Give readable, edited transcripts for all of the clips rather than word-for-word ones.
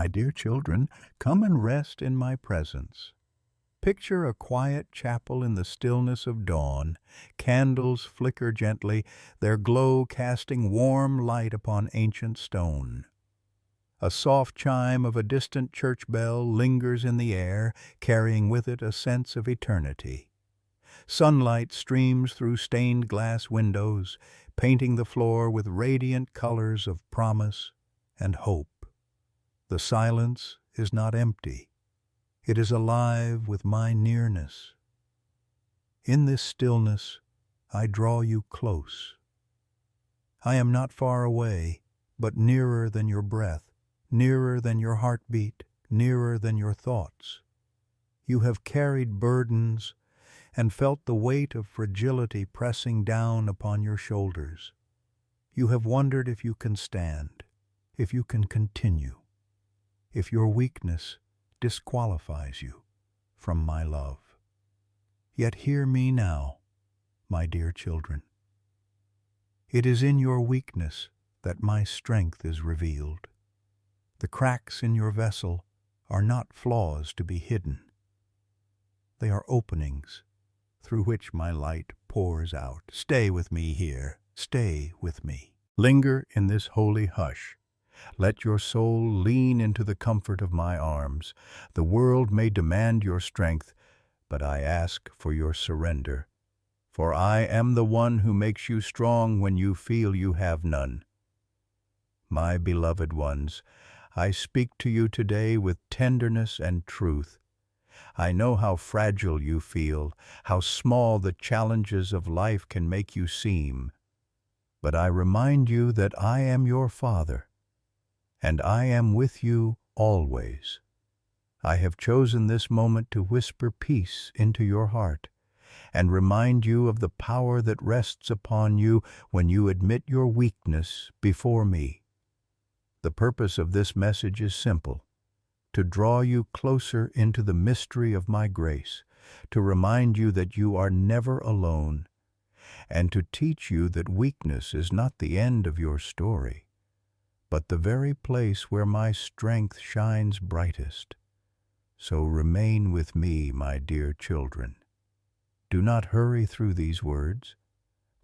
My dear children, come and rest in my presence. Picture a quiet chapel in the stillness of dawn. Candles flicker gently, their glow casting warm light upon ancient stone. A soft chime of a distant church bell lingers in the air, carrying with it a sense of eternity. Sunlight streams through stained glass windows, painting the floor with radiant colors of promise and hope. The silence is not empty. It is alive with my nearness. In this stillness, I draw you close. I am not far away, but nearer than your breath, nearer than your heartbeat, nearer than your thoughts. You have carried burdens and felt the weight of fragility pressing down upon your shoulders. You have wondered if you can stand, if you can continue, if your weakness disqualifies you from my love. Yet hear me now, my dear children. It is in your weakness that my strength is revealed. The cracks in your vessel are not flaws to be hidden. They are openings through which my light pours out. Stay with me here. Stay with me. Linger in this holy hush. Let your soul lean into the comfort of my arms. The world may demand your strength, but I ask for your surrender. For I am the one who makes you strong when you feel you have none. My beloved ones, I speak to you today with tenderness and truth. I know how fragile you feel, how small the challenges of life can make you seem. But I remind you that I am your Father, and I am with you always. I have chosen this moment to whisper peace into your heart and remind you of the power that rests upon you when you admit your weakness before me. The purpose of this message is simple: to draw you closer into the mystery of my grace, to remind you that you are never alone, and to teach you that weakness is not the end of your story, but the very place where my strength shines brightest. So remain with me, my dear children. Do not hurry through these words.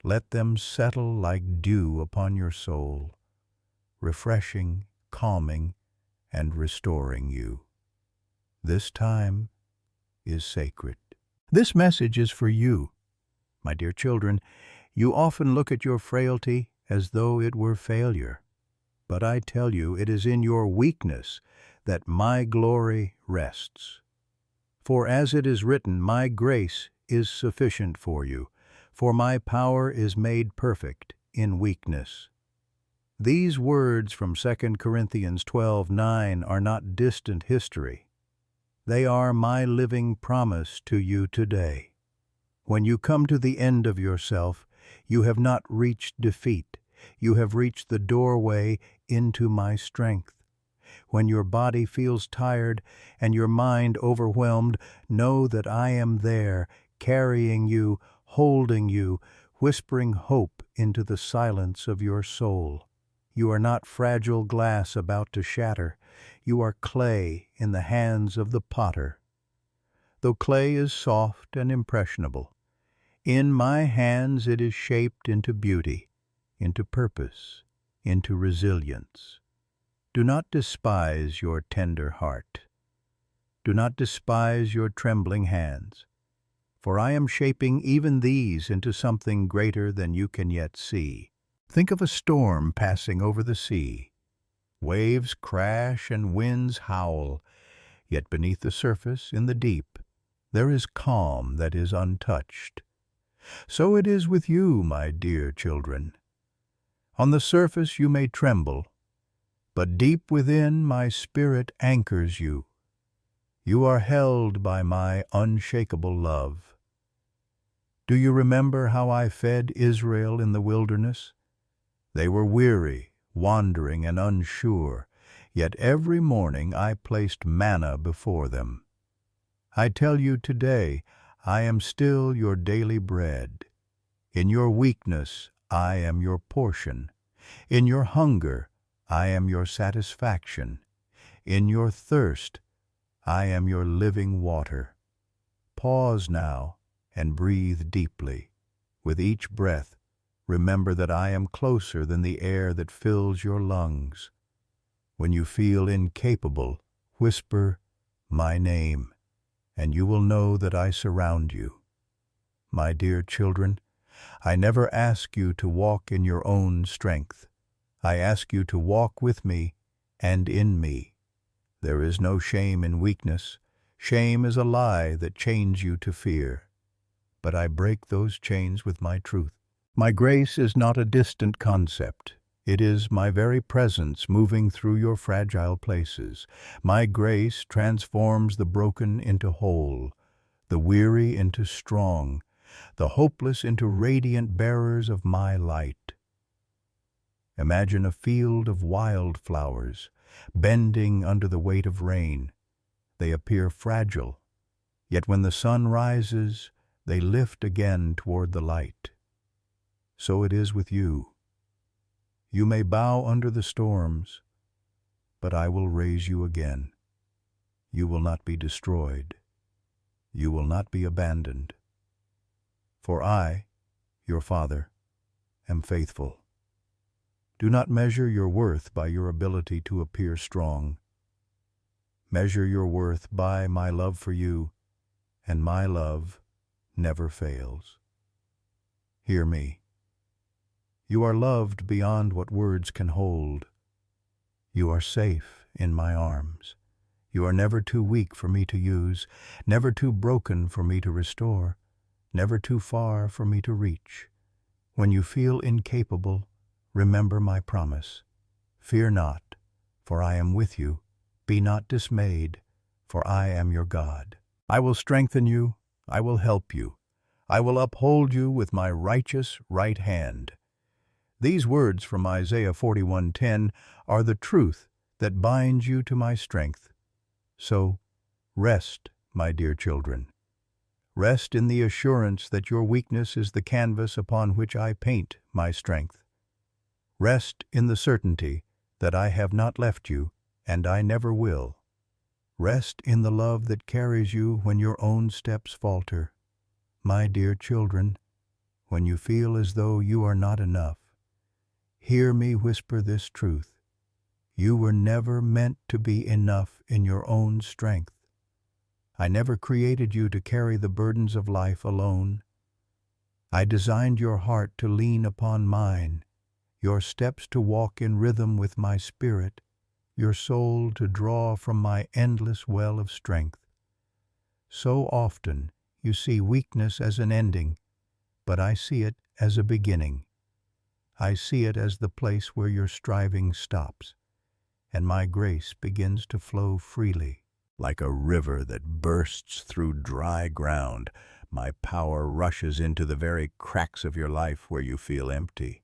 Let them settle like dew upon your soul, refreshing, calming, and restoring you. This time is sacred. This message is for you. My dear children, you often look at your frailty as though it were failure. But I tell you, it is in your weakness that my glory rests. For as it is written, my grace is sufficient for you, for my power is made perfect in weakness. These words from 2 Corinthians 12:9 are not distant history. They are my living promise to you today. When you come to the end of yourself, you have not reached defeat. You have reached the doorway into my strength. When your body feels tired and your mind overwhelmed, know that I am there, carrying you, holding you, whispering hope into the silence of your soul. You are not fragile glass about to shatter. You are clay in the hands of the potter. Though clay is soft and impressionable, in my hands it is shaped into beauty, into purpose, into resilience. Do not despise your tender heart. Do not despise your trembling hands, for I am shaping even these into something greater than you can yet see. Think of a storm passing over the sea. Waves crash and winds howl, yet beneath the surface, in the deep, there is calm that is untouched. So it is with you, my dear children. On the surface you may tremble, but deep within my spirit anchors you. You are held by my unshakable love. Do you remember how I fed Israel in the wilderness? They were weary, wandering, and unsure, yet every morning I placed manna before them. I tell you today, I am still your daily bread. In your weakness, I am your portion. In your hunger, I am your satisfaction. In your thirst, I am your living water. Pause now and breathe deeply. With each breath, remember that I am closer than the air that fills your lungs. When you feel incapable, whisper my name, and you will know that I surround you. My dear children, I never ask you to walk in your own strength. I ask you to walk with me and in me. There is no shame in weakness. Shame is a lie that chains you to fear. But I break those chains with my truth. My grace is not a distant concept. It is my very presence moving through your fragile places. My grace transforms the broken into whole, the weary into strong, the hopeless into radiant bearers of my light. Imagine a field of wildflowers, bending under the weight of rain. They appear fragile, yet when the sun rises, they lift again toward the light. So it is with you. You may bow under the storms, but I will raise you again. You will not be destroyed. You will not be abandoned. For I, your Father, am faithful. Do not measure your worth by your ability to appear strong. Measure your worth by my love for you, and my love never fails. Hear me. You are loved beyond what words can hold. You are safe in my arms. You are never too weak for me to use, never too broken for me to restore, never too far for me to reach. When you feel incapable, remember my promise. Fear not, for I am with you. Be not dismayed, for I am your God. I will strengthen you. I will help you. I will uphold you with my righteous right hand. These words from Isaiah 41:10 are the truth that binds you to my strength. So, rest, my dear children. Rest in the assurance that your weakness is the canvas upon which I paint my strength. Rest in the certainty that I have not left you, and I never will. Rest in the love that carries you when your own steps falter. My dear children, when you feel as though you are not enough, hear me whisper this truth. You were never meant to be enough in your own strength. I never created you to carry the burdens of life alone. I designed your heart to lean upon mine, your steps to walk in rhythm with my spirit, your soul to draw from my endless well of strength. So often you see weakness as an ending, but I see it as a beginning. I see it as the place where your striving stops, and my grace begins to flow freely. Like a river that bursts through dry ground, my power rushes into the very cracks of your life where you feel empty.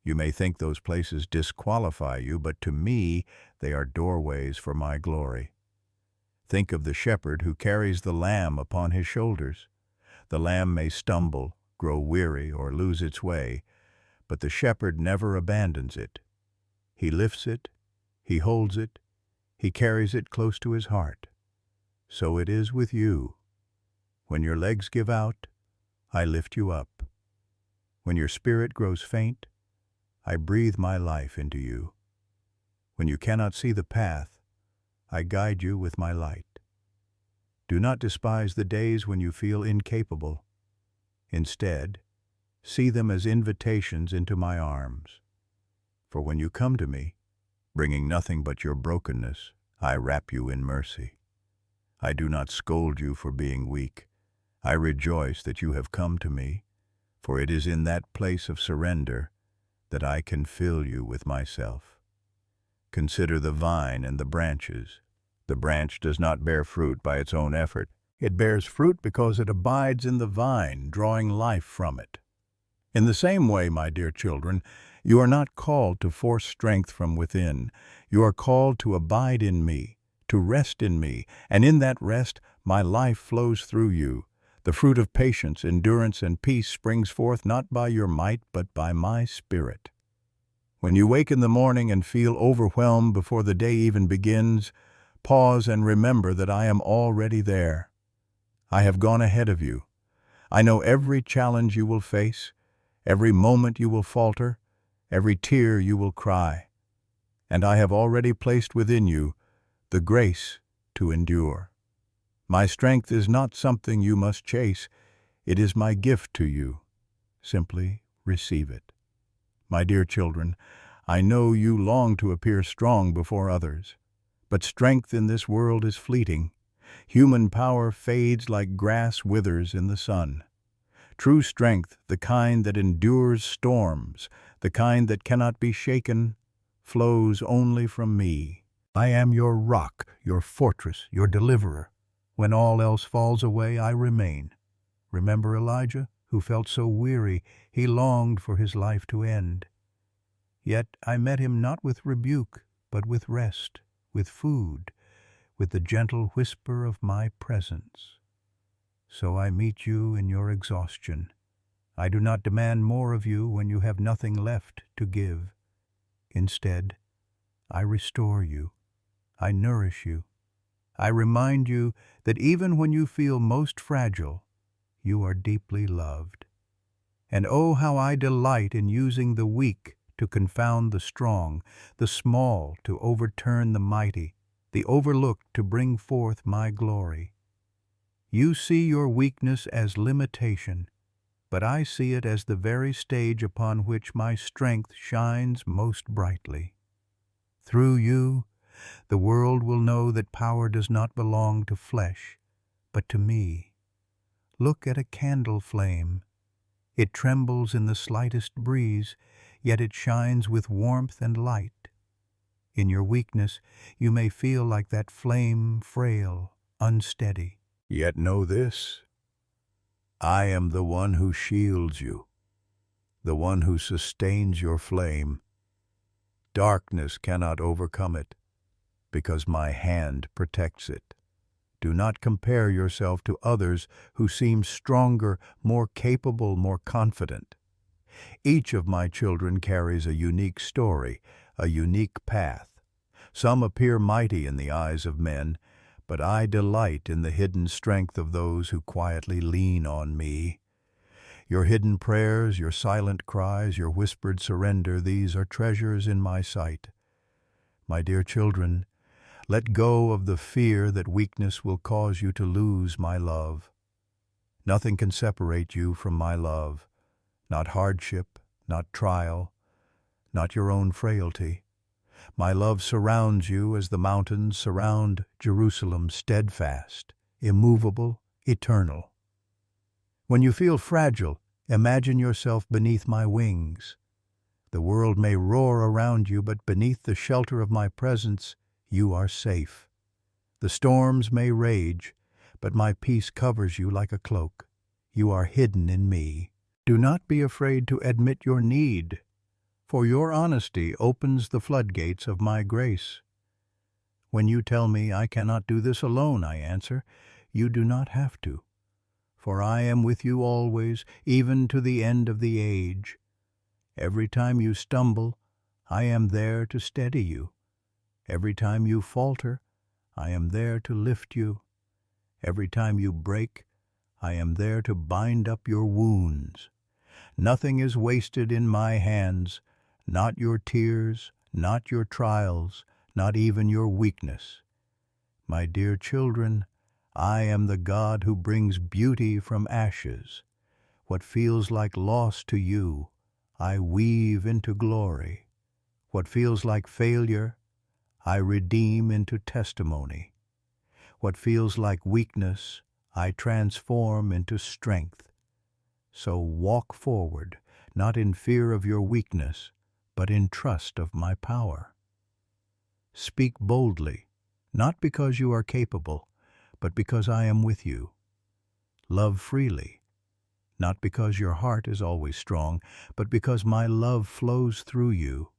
You may think those places disqualify you, but to me, they are doorways for my glory. Think of the shepherd who carries the lamb upon his shoulders. The lamb may stumble, grow weary, or lose its way, but the shepherd never abandons it. He lifts it, he holds it, he carries it close to his heart. So it is with you. When your legs give out, I lift you up. When your spirit grows faint, I breathe my life into you. When you cannot see the path, I guide you with my light. Do not despise the days when you feel incapable. Instead, see them as invitations into my arms. For when you come to me, bringing nothing but your brokenness, I wrap you in mercy. I do not scold you for being weak. I rejoice that you have come to me, for it is in that place of surrender that I can fill you with myself. Consider the vine and the branches. The branch does not bear fruit by its own effort. It bears fruit because it abides in the vine, drawing life from it. In the same way, my dear children, you are not called to force strength from within. You are called to abide in me, to rest in me, and in that rest my life flows through you. The fruit of patience, endurance, and peace springs forth not by your might, but by my Spirit. When you wake in the morning and feel overwhelmed before the day even begins, Pause and remember that I am already there. I have gone ahead of you. I know every challenge you will face, every moment you will falter, every tear you will cry. And I have already placed within you the grace to endure. My strength is not something you must chase. It is my gift to you. Simply receive it. My dear children, I know you long to appear strong before others, but strength in this world is fleeting. Human power fades like grass withers in the sun. True strength, the kind that endures storms, the kind that cannot be shaken, flows only from me. I am your rock, your fortress, your deliverer. When all else falls away, I remain. Remember Elijah, who felt so weary, he longed for his life to end. Yet I met him not with rebuke, but with rest, with food, with the gentle whisper of my presence. So I meet you in your exhaustion. I do not demand more of you when you have nothing left to give. Instead, I restore you. I nourish you. I remind you that even when you feel most fragile, you are deeply loved. And oh, how I delight in using the weak to confound the strong, the small to overturn the mighty, the overlooked to bring forth my glory. You see your weakness as limitation, but I see it as the very stage upon which my strength shines most brightly. Through you, the world will know that power does not belong to flesh, but to me. Look at a candle flame. It trembles in the slightest breeze, yet it shines with warmth and light. In your weakness, you may feel like that flame, frail, unsteady. Yet know this: I am the one who shields you, the one who sustains your flame. Darkness cannot overcome it, because my hand protects it. Do not compare yourself to others who seem stronger, more capable, more confident. Each of my children carries a unique story, a unique path. Some appear mighty in the eyes of men, but I delight in the hidden strength of those who quietly lean on me. Your hidden prayers, your silent cries, your whispered surrender, these are treasures in my sight. My dear children, let go of the fear that weakness will cause you to lose my love. Nothing can separate you from my love, not hardship, not trial, not your own frailty. My love surrounds you as the mountains surround Jerusalem, steadfast, immovable, eternal. When you feel fragile, imagine yourself beneath my wings. The world may roar around you, but beneath the shelter of my presence, you are safe. The storms may rage, but my peace covers you like a cloak. You are hidden in me. Do not be afraid to admit your need, for your honesty opens the floodgates of my grace. When you tell me I cannot do this alone, I answer, you do not have to, for I am with you always, even to the end of the age. Every time you stumble, I am there to steady you. Every time you falter, I am there to lift you. Every time you break, I am there to bind up your wounds. Nothing is wasted in my hands, not your tears, not your trials, not even your weakness. My dear children, I am the God who brings beauty from ashes. What feels like loss to you, I weave into glory. What feels like failure, I redeem into testimony. What feels like weakness, I transform into strength. So walk forward, not in fear of your weakness, but in trust of my power. Speak boldly, not because you are capable, but because I am with you. Love freely, not because your heart is always strong, but because my love flows through you.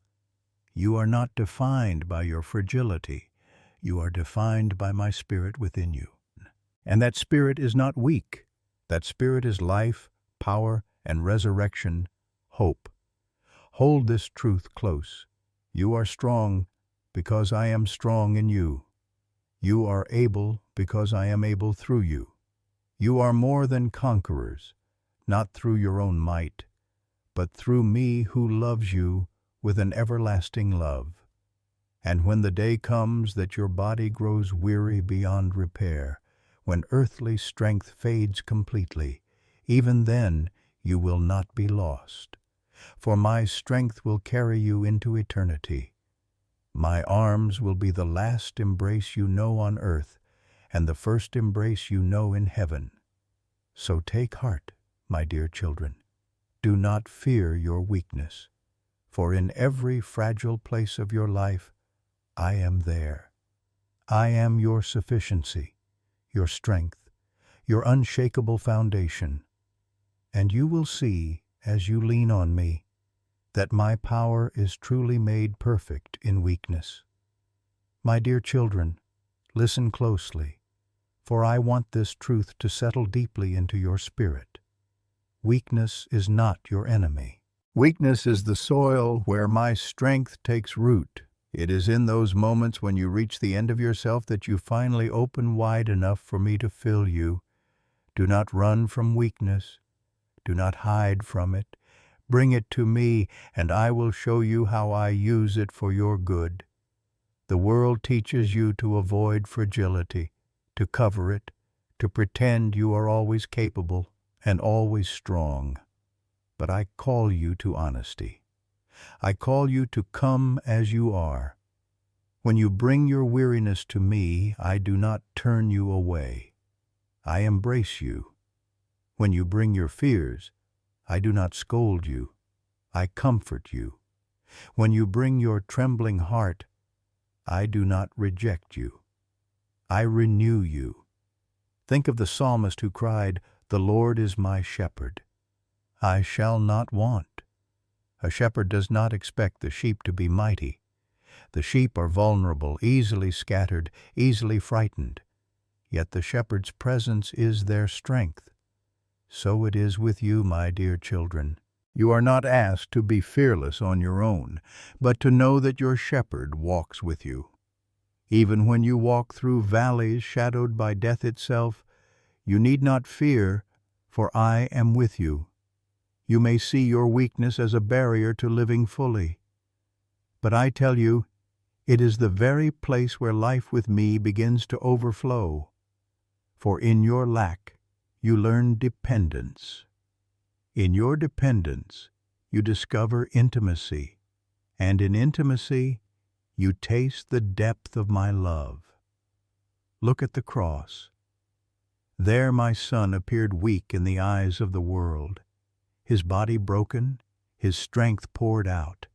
You are not defined by your fragility. You are defined by my spirit within you. And that spirit is not weak. That spirit is life, power, and resurrection, hope. Hold this truth close. You are strong because I am strong in you. You are able because I am able through you. You are more than conquerors, not through your own might, but through me who loves you with an everlasting love. And when the day comes that your body grows weary beyond repair, when earthly strength fades completely, even then you will not be lost. For my strength will carry you into eternity. My arms will be the last embrace you know on earth, and the first embrace you know in heaven. So take heart, my dear children. Do not fear your weakness, for in every fragile place of your life, I am there. I am your sufficiency, your strength, your unshakable foundation. And you will see, as you lean on me, that my power is truly made perfect in weakness. My dear children, listen closely, for I want this truth to settle deeply into your spirit. Weakness is not your enemy. Weakness is the soil where my strength takes root. It is in those moments when you reach the end of yourself that you finally open wide enough for me to fill you. Do not run from weakness. Do not hide from it. Bring it to me, and I will show you how I use it for your good. The world teaches you to avoid fragility, to cover it, to pretend you are always capable and always strong. But I call you to honesty. I call you to come as you are. When you bring your weariness to me, I do not turn you away. I embrace you. When you bring your fears, I do not scold you. I comfort you. When you bring your trembling heart, I do not reject you. I renew you. Think of the psalmist who cried, "The Lord is my shepherd. I shall not want." A shepherd does not expect the sheep to be mighty. The sheep are vulnerable, easily scattered, easily frightened. Yet the shepherd's presence is their strength. So it is with you, my dear children. You are not asked to be fearless on your own, but to know that your shepherd walks with you. Even when you walk through valleys shadowed by death itself, you need not fear, for I am with you. You may see your weakness as a barrier to living fully. But I tell you, it is the very place where life with me begins to overflow. For in your lack, you learn dependence. In your dependence, you discover intimacy, and in intimacy, you taste the depth of my love. Look at the cross. There my Son appeared weak in the eyes of the world, his body broken, his strength poured out.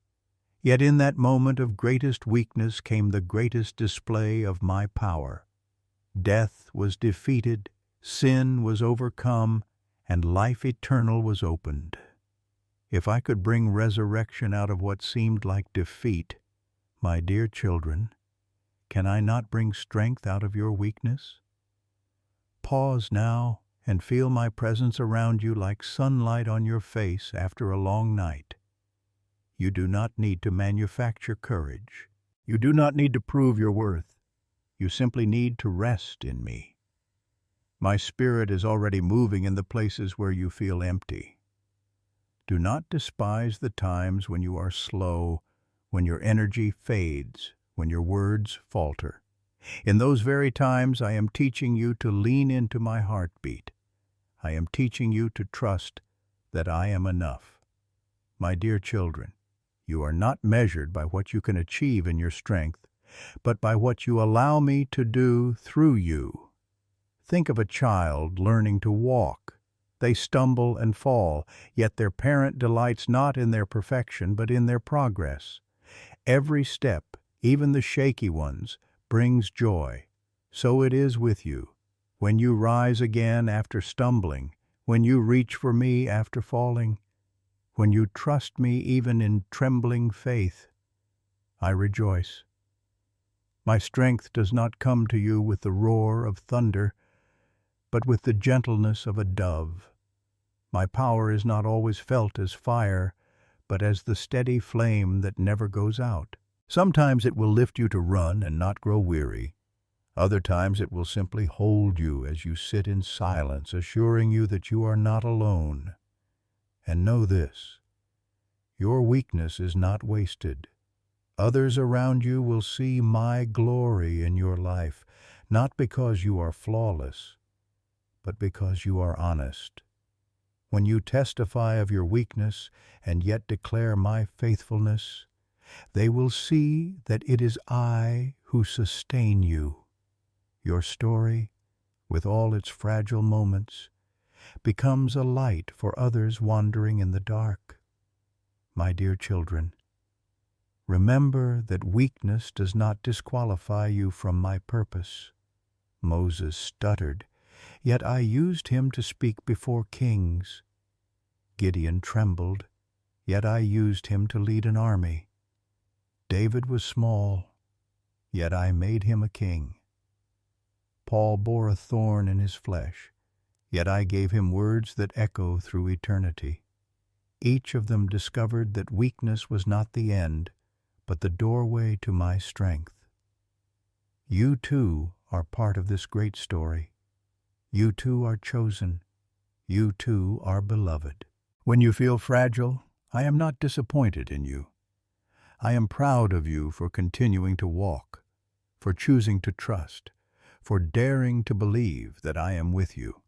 Yet in that moment of greatest weakness came the greatest display of my power. Death was defeated, sin was overcome, and life eternal was opened. If I could bring resurrection out of what seemed like defeat, my dear children, can I not bring strength out of your weakness? Pause now and feel my presence around you like sunlight on your face after a long night. You do not need to manufacture courage. You do not need to prove your worth. You simply need to rest in me. My Spirit is already moving in the places where you feel empty. Do not despise the times when you are slow, when your energy fades, when your words falter. In those very times, I am teaching you to lean into my heartbeat. I am teaching you to trust that I am enough. My dear children, you are not measured by what you can achieve in your strength, but by what you allow me to do through you. Think of a child learning to walk. They stumble and fall, yet their parent delights not in their perfection, but in their progress. Every step, even the shaky ones, brings joy. So it is with you. When you rise again after stumbling, when you reach for me after falling, when you trust me even in trembling faith, I rejoice. My strength does not come to you with the roar of thunder, but with the gentleness of a dove. My power is not always felt as fire, but as the steady flame that never goes out. Sometimes it will lift you to run and not grow weary. Other times it will simply hold you as you sit in silence, assuring you that you are not alone. And know this, your weakness is not wasted. Others around you will see my glory in your life, not because you are flawless, but because you are honest. When you testify of your weakness and yet declare my faithfulness, they will see that it is I who sustain you. Your story, with all its fragile moments, becomes a light for others wandering in the dark. My dear children, remember that weakness does not disqualify you from my purpose. Moses stuttered, yet I used him to speak before kings. Gideon trembled, yet I used him to lead an army. David was small, yet I made him a king. Paul bore a thorn in his flesh, yet I gave him words that echo through eternity. Each of them discovered that weakness was not the end, but the doorway to my strength. You too are part of this great story. You too are chosen. You too are beloved. When you feel fragile, I am not disappointed in you. I am proud of you for continuing to walk, for choosing to trust, for daring to believe that I am with you.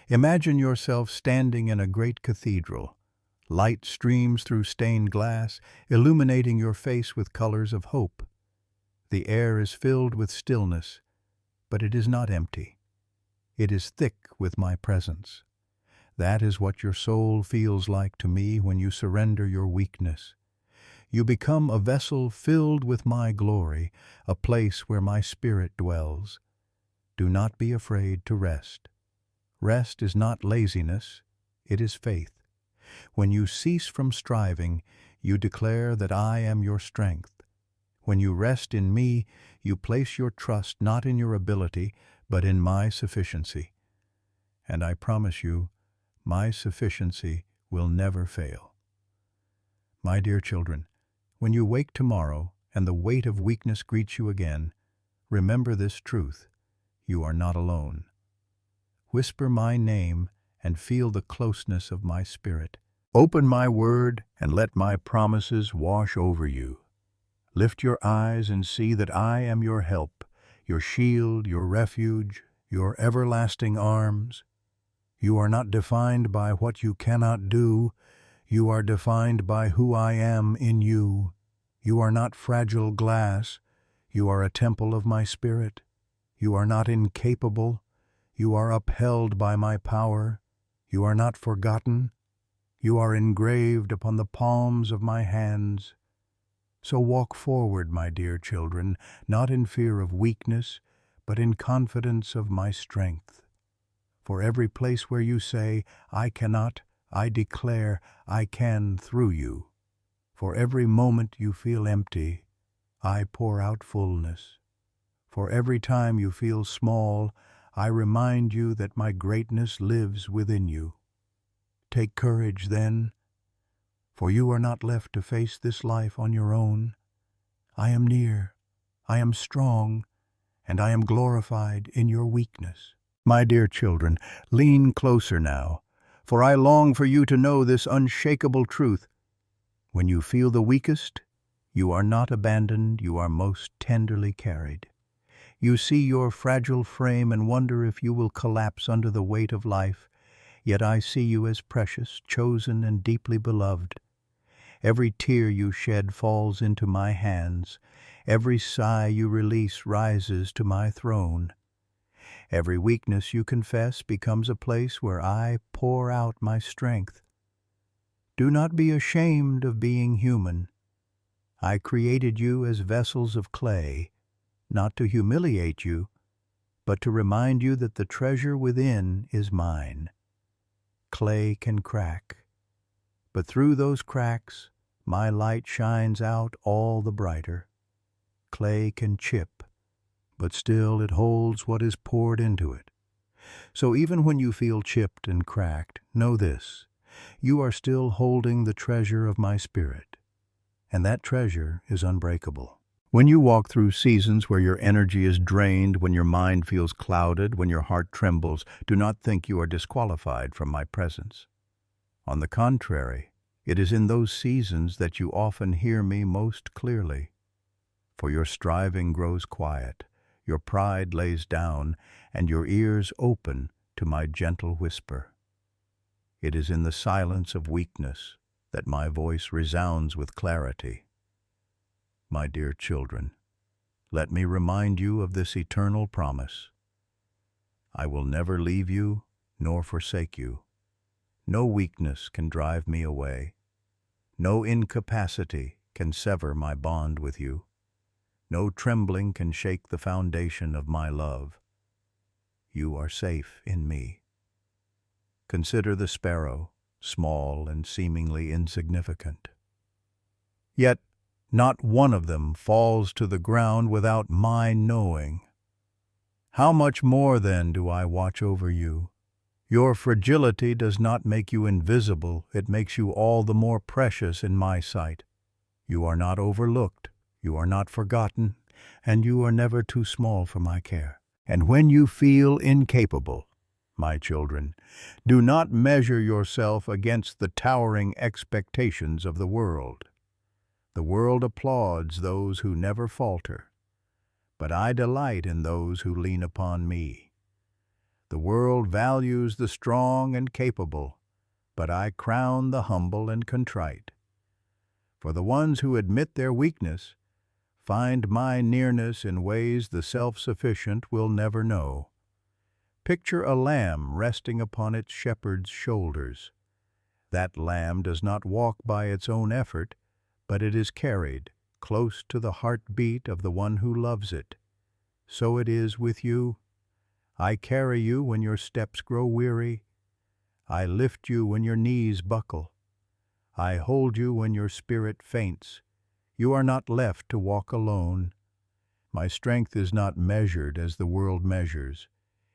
Imagine yourself standing in a great cathedral. Light streams through stained glass, illuminating your face with colors of hope. The air is filled with stillness, but it is not empty. It is thick with my presence. That is what your soul feels like to me when you surrender your weakness. You become a vessel filled with my glory, a place where my spirit dwells. Do not be afraid to rest. Rest is not laziness, it is faith. When you cease from striving, you declare that I am your strength. When you rest in me, you place your trust not in your ability, but in my sufficiency. And I promise you, my sufficiency will never fail. My dear children, when you wake tomorrow and the weight of weakness greets you again, remember this truth: you are not alone. Whisper my name and feel the closeness of my spirit. Open my word and let my promises wash over you. Lift your eyes and see that I am your help, your shield, your refuge, your everlasting arms. You are not defined by what you cannot do. You are defined by who I am in you. You are not fragile glass. You are a temple of my spirit. You are not incapable. You are upheld by my power. You are not forgotten. You are engraved upon the palms of my hands. So walk forward, my dear children, not in fear of weakness, but in confidence of my strength. For every place where you say, I cannot, I declare, I can through you. For every moment you feel empty, I pour out fullness. For every time you feel small, I remind you that my greatness lives within you. Take courage, then, for you are not left to face this life on your own. I am near, I am strong, and I am glorified in your weakness. My dear children, lean closer now, for I long for you to know this unshakable truth. When you feel the weakest, you are not abandoned, you are most tenderly carried. You see your fragile frame and wonder if you will collapse under the weight of life, yet I see you as precious, chosen, and deeply beloved. Every tear you shed falls into my hands. Every sigh you release rises to my throne. Every weakness you confess becomes a place where I pour out my strength. Do not be ashamed of being human. I created you as vessels of clay, not to humiliate you, but to remind you that the treasure within is mine. Clay can crack, but through those cracks, my light shines out all the brighter. Clay can chip, but still it holds what is poured into it. So even when you feel chipped and cracked, know this: you are still holding the treasure of my spirit, and that treasure is unbreakable. When you walk through seasons where your energy is drained, when your mind feels clouded, when your heart trembles, do not think you are disqualified from my presence. On the contrary, it is in those seasons that you often hear me most clearly. For your striving grows quiet, your pride lays down, and your ears open to my gentle whisper. It is in the silence of weakness that my voice resounds with clarity. My dear children, let me remind you of this eternal promise. I will never leave you nor forsake you. No weakness can drive me away. No incapacity can sever my bond with you. No trembling can shake the foundation of my love. You are safe in me. Consider the sparrow, small and seemingly insignificant. Yet not one of them falls to the ground without my knowing. How much more then do I watch over you? Your fragility does not make you invisible, it makes you all the more precious in my sight. You are not overlooked, you are not forgotten, and you are never too small for my care. And when you feel incapable, my children, do not measure yourself against the towering expectations of the world. The world applauds those who never falter, but I delight in those who lean upon me. The world values the strong and capable, but I crown the humble and contrite. For the ones who admit their weakness find my nearness in ways the self-sufficient will never know. Picture a lamb resting upon its shepherd's shoulders. That lamb does not walk by its own effort, but it is carried close to the heartbeat of the one who loves it. So it is with you. I carry you when your steps grow weary. I lift you when your knees buckle. I hold you when your spirit faints. You are not left to walk alone. My strength is not measured as the world measures.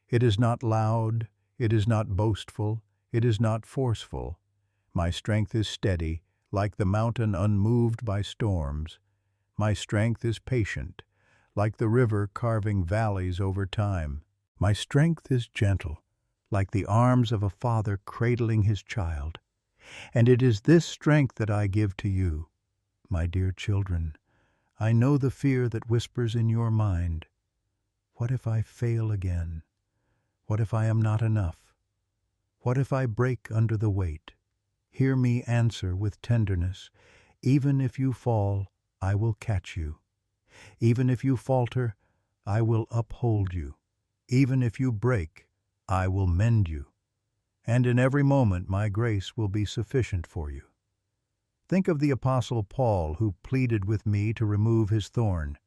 It is not loud, it is not boastful, it is not forceful. My strength is steady, like the mountain unmoved by storms. My strength is patient, like the river carving valleys over time. My strength is gentle, like the arms of a father cradling his child. And it is this strength that I give to you, my dear children. I know the fear that whispers in your mind. What if I fail again? What if I am not enough? What if I break under the weight? Hear me answer with tenderness. Even if you fall, I will catch you. Even if you falter, I will uphold you. Even if you break, I will mend you. And in every moment my grace will be sufficient for you. Think of the Apostle Paul, who pleaded with me to remove his thorn.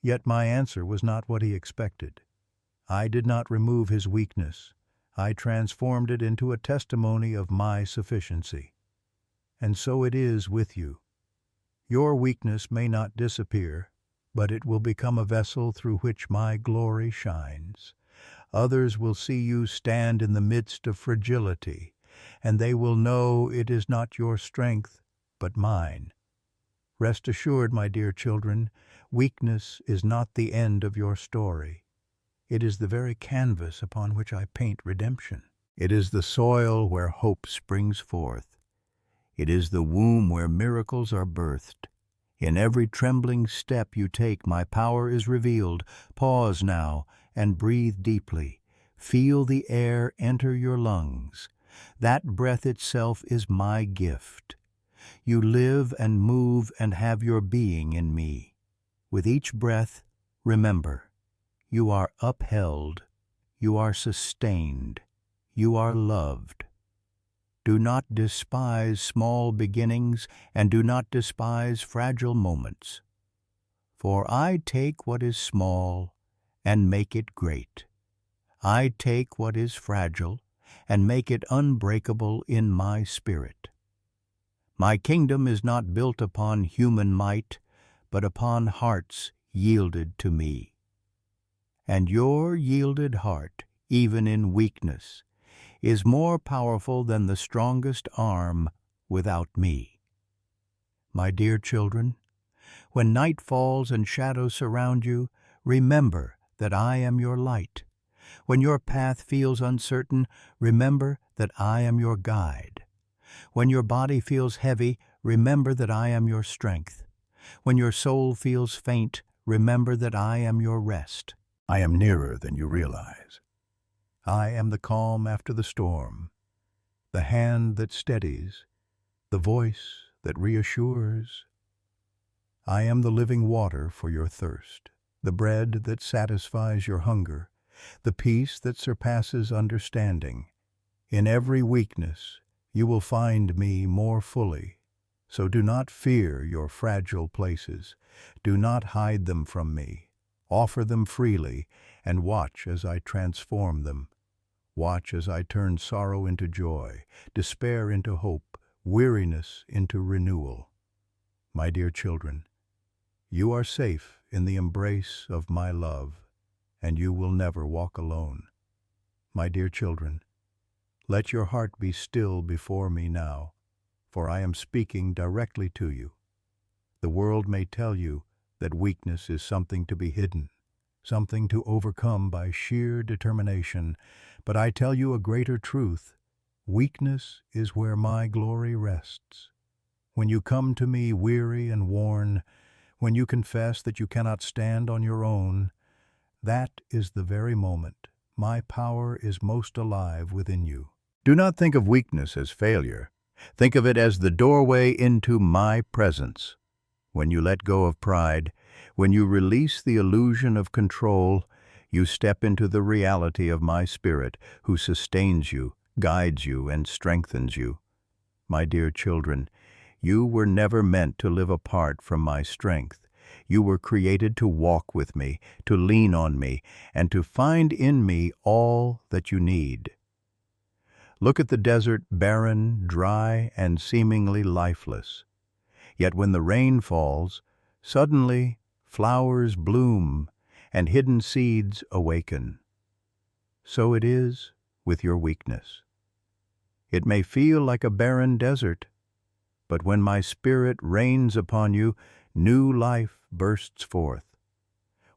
Yet my answer was not what he expected. I did not remove his weakness. I transformed it into a testimony of my sufficiency. And so it is with you. Your weakness may not disappear, but it will become a vessel through which my glory shines. Others will see you stand in the midst of fragility, and they will know it is not your strength, but mine. Rest assured, my dear children, weakness is not the end of your story. It is the very canvas upon which I paint redemption. It is the soil where hope springs forth. It is the womb where miracles are birthed. In every trembling step you take, my power is revealed. Pause now and breathe deeply. Feel the air enter your lungs. That breath itself is my gift. You live and move and have your being in me. With each breath, remember, you are upheld, you are sustained, you are loved. Do not despise small beginnings, and do not despise fragile moments. For I take what is small and make it great. I take what is fragile and make it unbreakable in my spirit. My kingdom is not built upon human might, but upon hearts yielded to me. And your yielded heart, even in weakness, is more powerful than the strongest arm without me. My dear children, When night falls and shadows surround you, remember that I am your light. When your path feels uncertain, remember that I am your guide. When your body feels heavy, remember that I am your strength. When your soul feels faint, remember that I am your rest. I am nearer than you realize. I am the calm after the storm, the hand that steadies, the voice that reassures. I am the living water for your thirst, the bread that satisfies your hunger, the peace that surpasses understanding. In every weakness, you will find me more fully. So do not fear your fragile places. Do not hide them from me. Offer them freely and watch as I transform them. Watch as I turn sorrow into joy, despair into hope, weariness into renewal. My dear children, you are safe in the embrace of my love, and you will never walk alone. My dear children, let your heart be still before me now, for I am speaking directly to you. The world may tell you that weakness is something to be hidden, something to overcome by sheer determination, but I tell you a greater truth. Weakness is where my glory rests. When you come to me weary and worn, when you confess that you cannot stand on your own, that is the very moment my power is most alive within you. Do not think of weakness as failure. Think of it as the doorway into my presence. When you let go of pride, when you release the illusion of control, you step into the reality of my Spirit, who sustains you, guides you, and strengthens you. My dear children, you were never meant to live apart from my strength. You were created to walk with me, to lean on me, and to find in me all that you need. Look at the desert, barren, dry, and seemingly lifeless. Yet when the rain falls, suddenly flowers bloom and hidden seeds awaken. So it is with your weakness. It may feel like a barren desert, but when my Spirit rains upon you, new life bursts forth.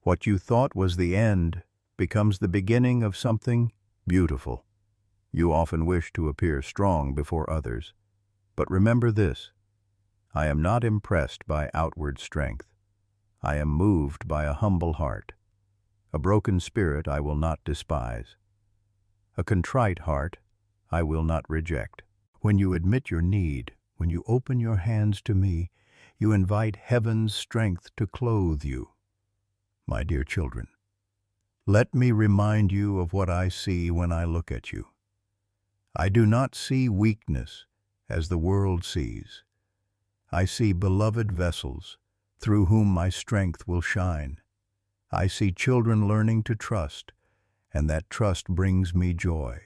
What you thought was the end becomes the beginning of something beautiful. You often wish to appear strong before others, but remember this: I am not impressed by outward strength. I am moved by a humble heart. A broken spirit I will not despise. A contrite heart I will not reject. When you admit your need, when you open your hands to me, you invite heaven's strength to clothe you. My dear children, let me remind you of what I see when I look at you. I do not see weakness as the world sees. I see beloved vessels through whom my strength will shine. I see children learning to trust, and that trust brings me joy.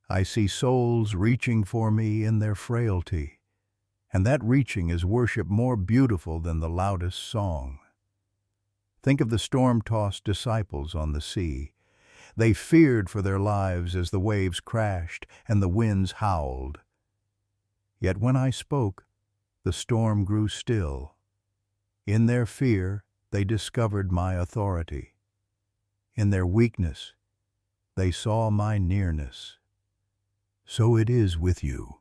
I see souls reaching for me in their frailty, and that reaching is worship more beautiful than the loudest song. Think of the storm-tossed disciples on the sea. They feared for their lives as the waves crashed and the winds howled. Yet when I spoke, the storm grew still. In their fear, they discovered my authority. In their weakness, they saw my nearness. So it is with you.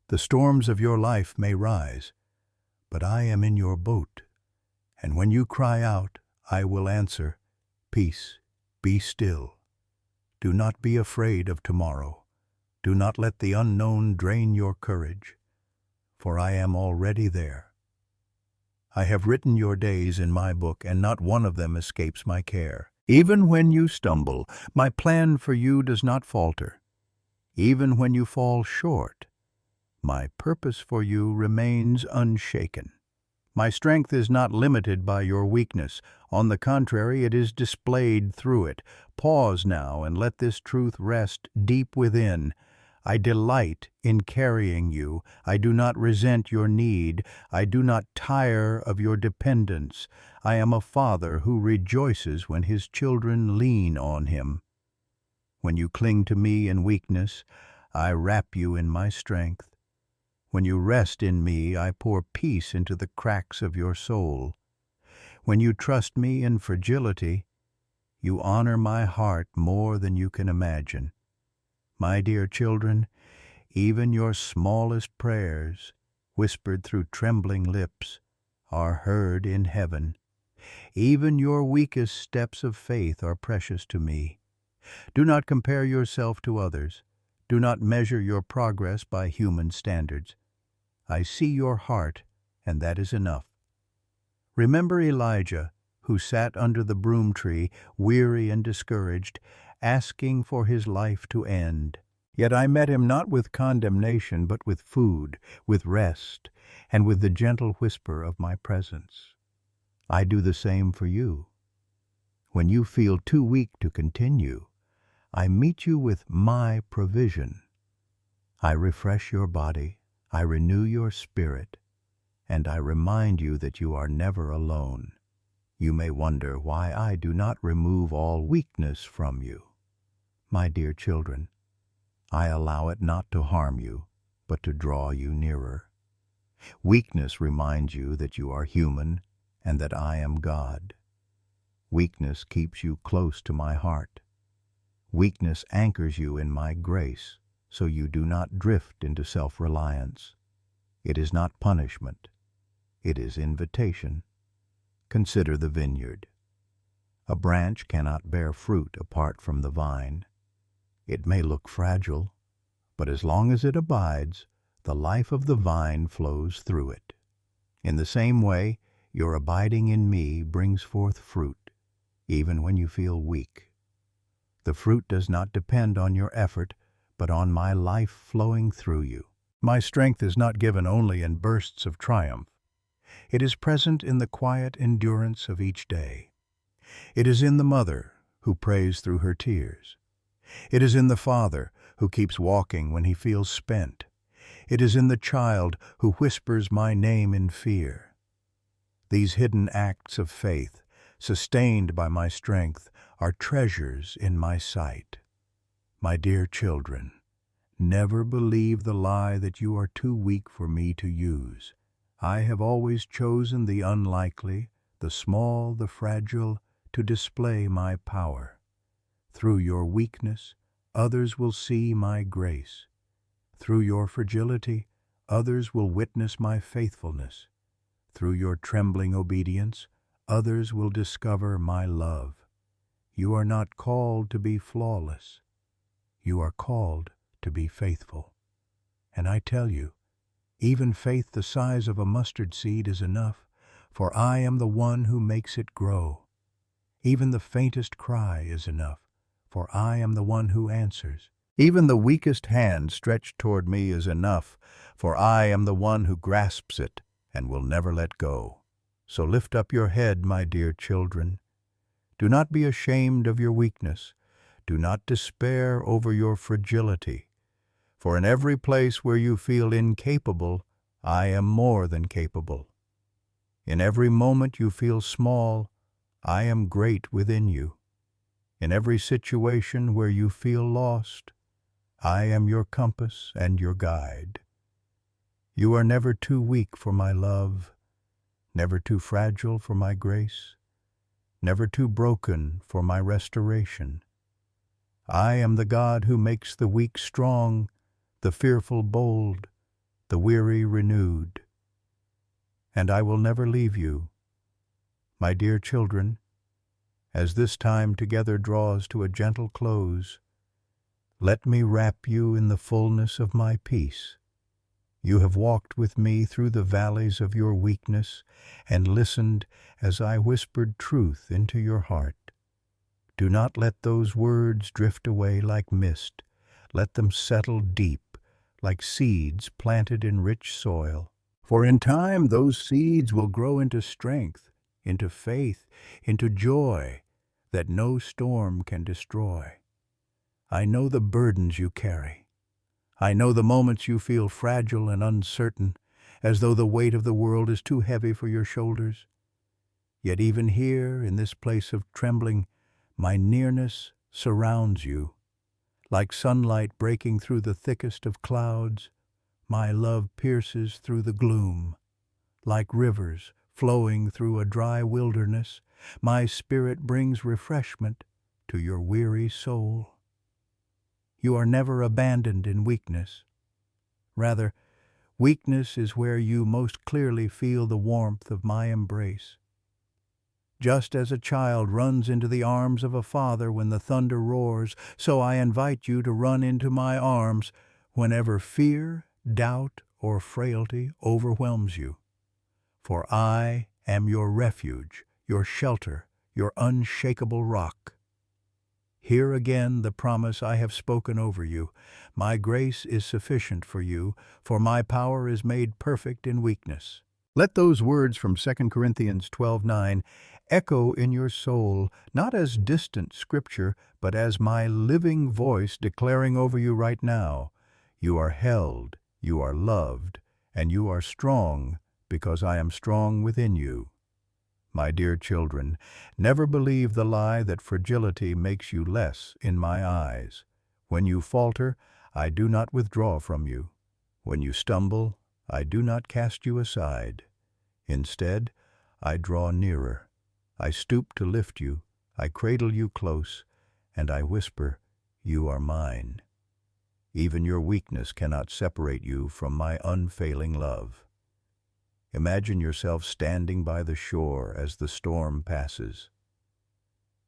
The storms of your life may rise, but I am in your boat, and when you cry out, I will answer, Peace, be still. Do not be afraid of tomorrow. Do not let the unknown drain your courage, for I am already there. I have written your days in my book, and not one of them escapes my care. Even when you stumble, my plan for you does not falter. Even when you fall short, my purpose for you remains unshaken. My strength is not limited by your weakness. On the contrary, it is displayed through it. Pause now and let this truth rest deep within. I delight in carrying you. I do not resent your need. I do not tire of your dependence. I am a father who rejoices when his children lean on him. When you cling to me in weakness, I wrap you in my strength. When you rest in me, I pour peace into the cracks of your soul. When you trust me in fragility, you honor my heart more than you can imagine. My dear children, even your smallest prayers, whispered through trembling lips, are heard in heaven. Even your weakest steps of faith are precious to me. Do not compare yourself to others. Do not measure your progress by human standards. I see your heart, and that is enough. Remember Elijah, who sat under the broom tree, weary and discouraged, asking for his life to end. Yet I met him not with condemnation, but with food, with rest, and with the gentle whisper of my presence. I do the same for you. When you feel too weak to continue, I meet you with my provision. I refresh your body, I renew your spirit, and I remind you that you are never alone. You may wonder why I do not remove all weakness from you. My dear children, I allow it not to harm you, but to draw you nearer. Weakness reminds you that you are human and that I am God. Weakness keeps you close to my heart. Weakness anchors you in my grace, so you do not drift into self-reliance. It is not punishment. It is invitation. Consider the vineyard. A branch cannot bear fruit apart from the vine. It may look fragile, but as long as it abides, the life of the vine flows through it. In the same way, your abiding in me brings forth fruit, even when you feel weak. The fruit does not depend on your effort, but on my life flowing through you. My strength is not given only in bursts of triumph. It is present in the quiet endurance of each day. It is in the mother who prays through her tears. It is in the father who keeps walking when he feels spent. It is in the child who whispers my name in fear. These hidden acts of faith, sustained by my strength, are treasures in my sight. My dear children, never believe the lie that you are too weak for me to use. I have always chosen the unlikely, the small, the fragile, to display my power. Through your weakness, others will see my grace. Through your fragility, others will witness my faithfulness. Through your trembling obedience, others will discover my love. You are not called to be flawless. You are called to be faithful. And I tell you, even faith the size of a mustard seed is enough, for I am the one who makes it grow. Even the faintest cry is enough, for I am the one who answers. Even the weakest hand stretched toward me is enough, for I am the one who grasps it and will never let go. So lift up your head, my dear children. Do not be ashamed of your weakness. Do not despair over your fragility. For in every place where you feel incapable, I am more than capable. In every moment you feel small, I am great within you. In every situation where you feel lost, I am your compass and your guide. You are never too weak for my love, never too fragile for my grace, never too broken for my restoration. I am the God who makes the weak strong, the fearful bold, the weary renewed. And I will never leave you. My dear children, as this time together draws to a gentle close, let me wrap you in the fullness of my peace. You have walked with me through the valleys of your weakness and listened as I whispered truth into your heart. Do not let those words drift away like mist. Let them settle deep, like seeds planted in rich soil. For in time those seeds will grow into strength, into faith, into joy that no storm can destroy. I know the burdens you carry. I know the moments you feel fragile and uncertain, as though the weight of the world is too heavy for your shoulders. Yet even here, in this place of trembling, my nearness surrounds you. Like sunlight breaking through the thickest of clouds, My love pierces through the gloom. Like rivers flowing through a dry wilderness, my spirit brings refreshment to your weary soul. You are never abandoned in weakness. Rather, weakness is where you most clearly feel the warmth of my embrace. Just as a child runs into the arms of a father when the thunder roars, so I invite you to run into my arms whenever fear, doubt, or frailty overwhelms you. For I am your refuge, your shelter, your unshakable rock. Hear again the promise I have spoken over you. My grace is sufficient for you, for my power is made perfect in weakness. Let those words from 2 Corinthians 12:9 echo in your soul, not as distant scripture, but as my living voice declaring over you right now. You are held, you are loved, and you are strong, because I am strong within you. My dear children, never believe the lie that fragility makes you less in my eyes. When you falter, I do not withdraw from you. When you stumble, I do not cast you aside. Instead, I draw nearer. I stoop to lift you, I cradle you close, and I whisper, "You are mine." Even your weakness cannot separate you from my unfailing love. Imagine yourself standing by the shore as the storm passes.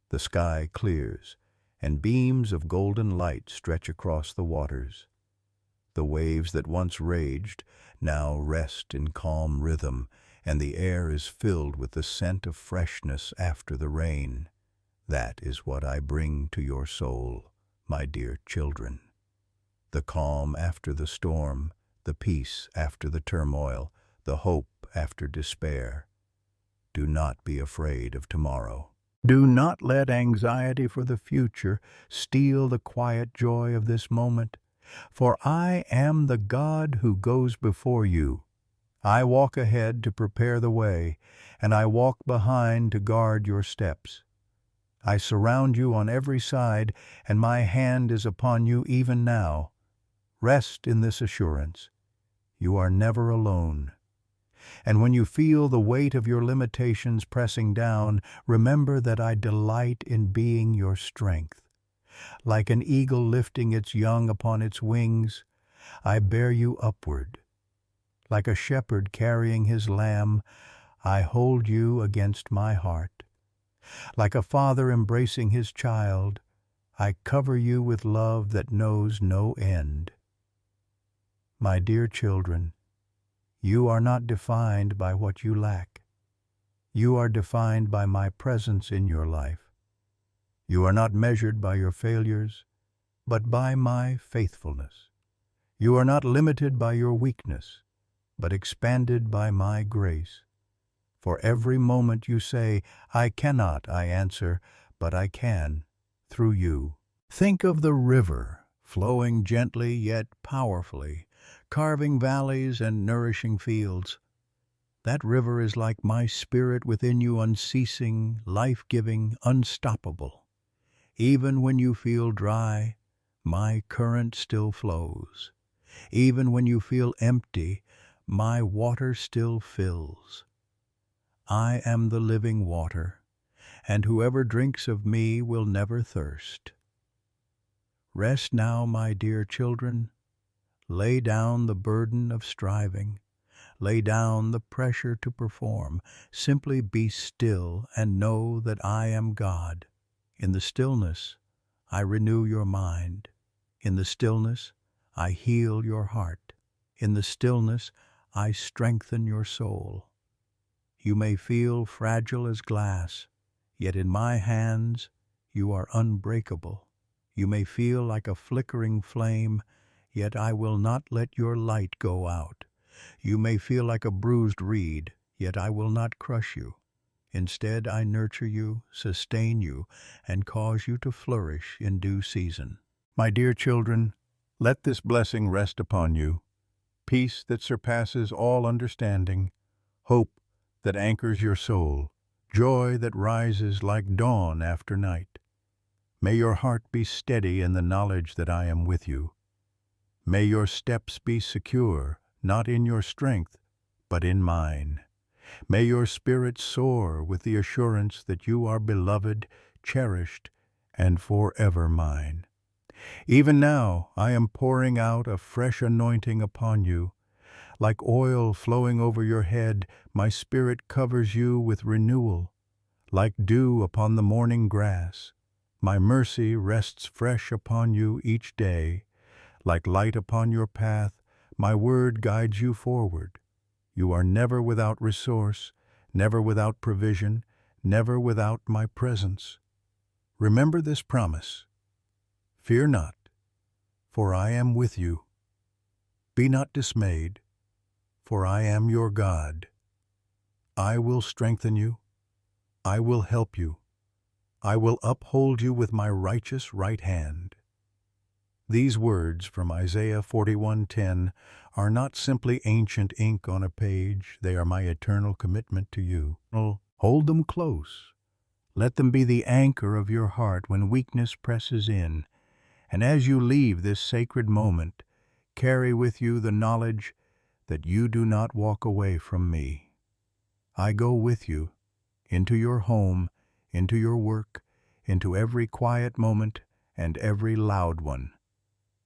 The sky clears, and beams of golden light stretch across the waters. The waves that once raged now rest in calm rhythm, and the air is filled with the scent of freshness after the rain. That is what I bring to your soul, my dear children. The calm after the storm, the peace after the turmoil, the hope after despair. Do not be afraid of tomorrow. Do not let anxiety for the future steal the quiet joy of this moment, for I am the God who goes before you. I walk ahead to prepare the way, and I walk behind to guard your steps. I surround you on every side, and my hand is upon you even now. Rest in this assurance. You are never alone. And when you feel the weight of your limitations pressing down, remember that I delight in being your strength. Like an eagle lifting its young upon its wings, I bear you upward. Like a shepherd carrying his lamb, I hold you against my heart. Like a father embracing his child, I cover you with love that knows no end. My dear children, you are not defined by what you lack. You are defined by my presence in your life. You are not measured by your failures, but by my faithfulness. You are not limited by your weakness, but expanded by my grace. For every moment you say, "I cannot," I answer, "But I can, through you." Think of the river, flowing gently yet powerfully, carving valleys and nourishing fields. That river is like my spirit within you, unceasing, life-giving, unstoppable. Even when you feel dry, my current still flows. Even when you feel empty, my water still fills. I am the living water, and whoever drinks of me will never thirst. Rest now, my dear children. Lay down the burden of striving. Lay down the pressure to perform. Simply be still and know that I am God. In the stillness, I renew your mind. In the stillness, I heal your heart. In the stillness, I strengthen your soul. You may feel fragile as glass, yet in my hands you are unbreakable. You may feel like a flickering flame, yet I will not let your light go out. You may feel like a bruised reed, yet I will not crush you. Instead, I nurture you, sustain you, and cause you to flourish in due season. My dear children, let this blessing rest upon you. Peace that surpasses all understanding, hope that anchors your soul, joy that rises like dawn after night. May your heart be steady in the knowledge that I am with you. May your steps be secure, not in your strength, but in mine. May your spirit soar with the assurance that you are beloved, cherished, and forever mine. Even now I am pouring out a fresh anointing upon you. Like oil flowing over your head, my spirit covers you with renewal. Like dew upon the morning grass, my mercy rests fresh upon you each day. Like light upon your path, my word guides you forward. You are never without resource, never without provision, never without my presence. Remember this promise. Fear not, for I am with you. Be not dismayed, for I am your God. I will strengthen you. I will help you. I will uphold you with my righteous right hand. These words from Isaiah 41:10 are not simply ancient ink on a page, they are my eternal commitment to you. Hold them close. Let them be the anchor of your heart when weakness presses in. And as you leave this sacred moment, carry with you the knowledge that you do not walk away from me. I go with you into your home, into your work, into every quiet moment and every loud one.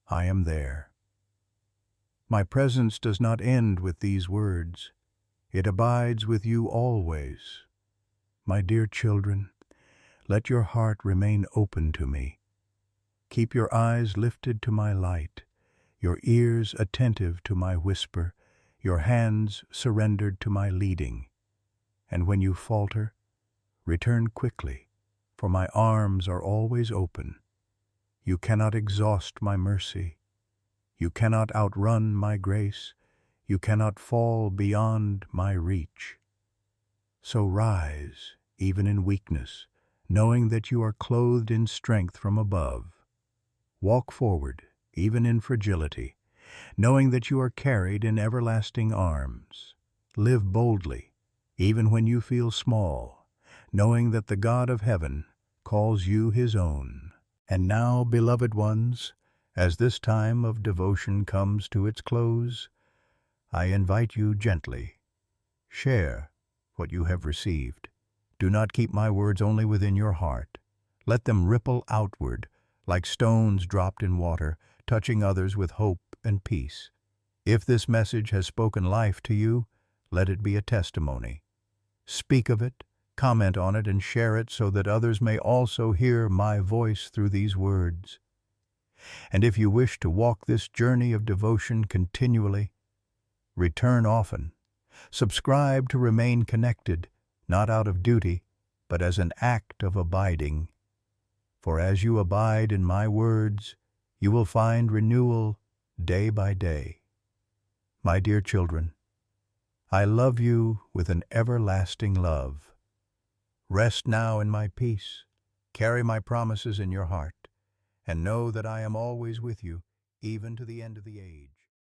I am there. My presence does not end with these words. It abides with you always. My dear children, let your heart remain open to me. Keep your eyes lifted to my light, your ears attentive to my whisper, your hands surrendered to my leading. And when you falter, return quickly, for my arms are always open. You cannot exhaust my mercy. You cannot outrun my grace. You cannot fall beyond my reach. So rise, even in weakness, knowing that you are clothed in strength from above. Walk forward, even in fragility, knowing that you are carried in everlasting arms. Live boldly, even when you feel small, knowing that the God of heaven calls you his own. And now, beloved ones, as this time of devotion comes to its close, I invite you gently. Share what you have received. Do not keep my words only within your heart. Let them ripple outward, like stones dropped in water, touching others with hope and peace. If this message has spoken life to you, let it be a testimony. Speak of it, comment on it, and share it so that others may also hear my voice through these words. And if you wish to walk this journey of devotion continually, return often. Subscribe to remain connected, not out of duty, but as an act of abiding. For as you abide in my words, you will find renewal day by day. My dear children, I love you with an everlasting love. Rest now in my peace, carry my promises in your heart, and know that I am always with you, even to the end of the age.